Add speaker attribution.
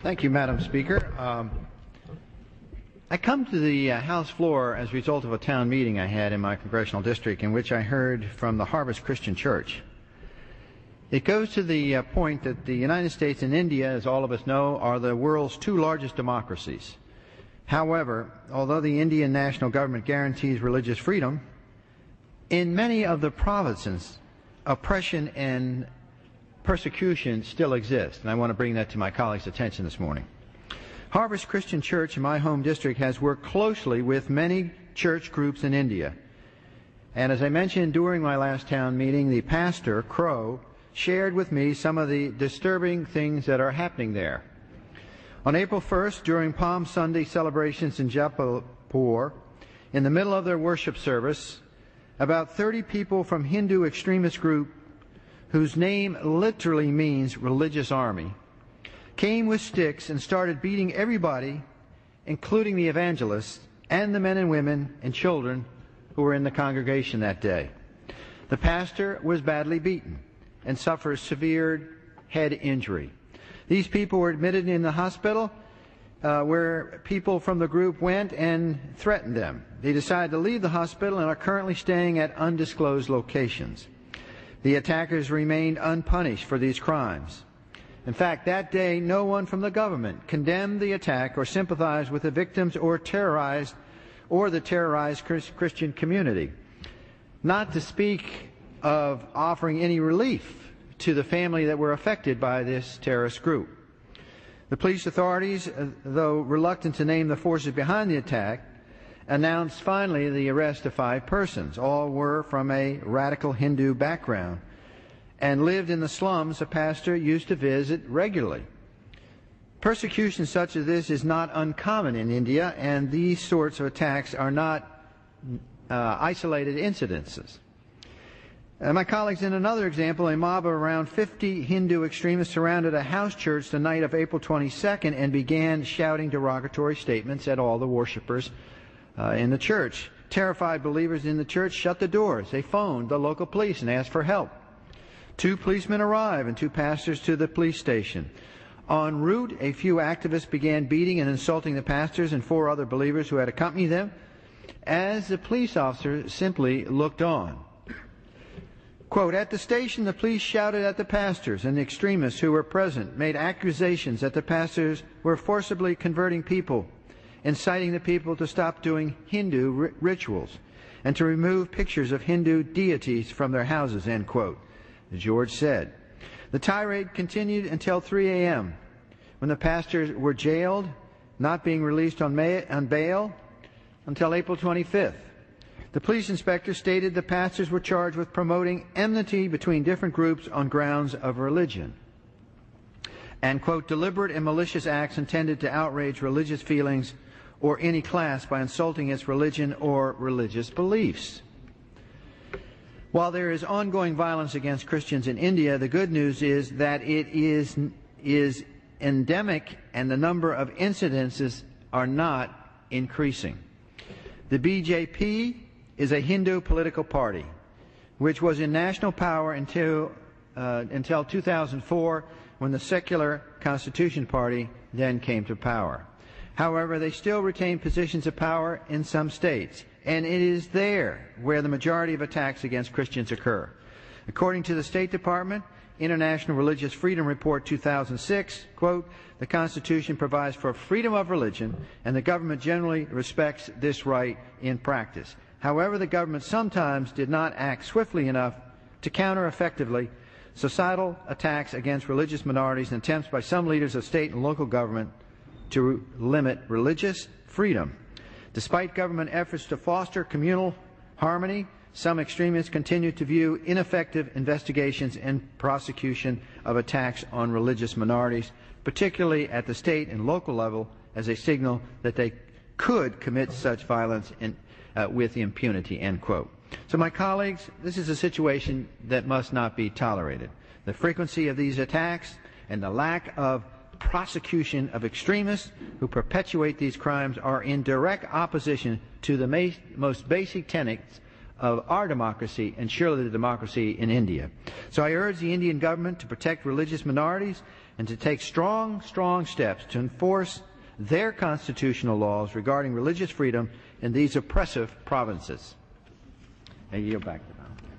Speaker 1: Thank you, Madam Speaker. I come to the House floor as a result of a town meeting I had in my congressional district in which I heard from the Harvest Christian Church. It goes to the point that the United States and India, as all of us know, are the world's two largest democracies. However, although the Indian national government guarantees religious freedom, in many of the provinces, oppression and persecution still exist, and I want to bring that to my colleagues' attention this morning. Harvest Christian Church in my home district has worked closely with many church groups in India. And as I mentioned during my last town meeting, the pastor, Crow, shared with me some of the disturbing things that are happening there. On April 1st, during Palm Sunday celebrations in Jaipur, in the middle of their worship service, about 30 people from Hindu extremist group, whose name literally means religious army, came with sticks and started beating everybody, including the evangelists and the men and women and children who were in the congregation that day. The pastor was badly beaten and suffered severe head injury. These people were admitted in the hospital where people from the group went and threatened them. They decided to leave the hospital and are currently staying at undisclosed locations. The attackers remained unpunished for these crimes. In fact, that day, no one from the government condemned the attack or sympathized with the victims or the terrorized Christian community. Not to speak of offering any relief to the family that were affected by this terrorist group. The police authorities, though reluctant to name the forces behind the attack, announced finally the arrest of 5 persons. All were from a radical Hindu background and lived in the slums a pastor used to visit regularly. Persecution such as this is not uncommon in India, and these sorts of attacks are not isolated incidences. My colleagues, in another example, a mob of around 50 Hindu extremists surrounded a house church the night of April 22nd and began shouting derogatory statements at all the worshippers in the church. Terrified believers in the church shut the doors. They phoned the local police and asked for help. 2 policemen arrived and 2 pastors to the police station. En route, a few activists began beating and insulting the pastors and 4 other believers who had accompanied them, as the police officer simply looked on. Quote, at the station, the police shouted at the pastors, and the extremists who were present made accusations that the pastors were forcibly converting people, inciting the people to stop doing Hindu rituals, and to remove pictures of Hindu deities from their houses, end quote. George said. The tirade continued until 3 a.m. when the pastors were jailed, not being released on bail until April 25th. The police inspector stated the pastors were charged with promoting enmity between different groups on grounds of religion and, quote, deliberate and malicious acts intended to outrage religious feelings or any class by insulting its religion or religious beliefs. While there is ongoing violence against Christians in India, the good news is that it is endemic and the number of incidences are not increasing. The BJP is a Hindu political party which was in national power until 2004, when the secular Constitution Party then came to power. However, they still retain positions of power in some states, and it is there where the majority of attacks against Christians occur. According to the State Department International Religious Freedom Report 2006, quote, the Constitution provides for freedom of religion, and the government generally respects this right in practice. However, the government sometimes did not act swiftly enough to counter effectively societal attacks against religious minorities and attempts by some leaders of state and local government to limit religious freedom. Despite government efforts to foster communal harmony, some extremists continue to view ineffective investigations and prosecution of attacks on religious minorities, particularly at the state and local level, as a signal that they could commit such violence with impunity, end quote. So, my colleagues, this is a situation that must not be tolerated. The frequency of these attacks and the lack of prosecution of extremists who perpetuate these crimes are in direct opposition to the most basic tenets of our democracy and surely the democracy in India. So I urge the Indian government to protect religious minorities and to take strong steps to enforce their constitutional laws regarding religious freedom in these oppressive provinces. I yield back to Don.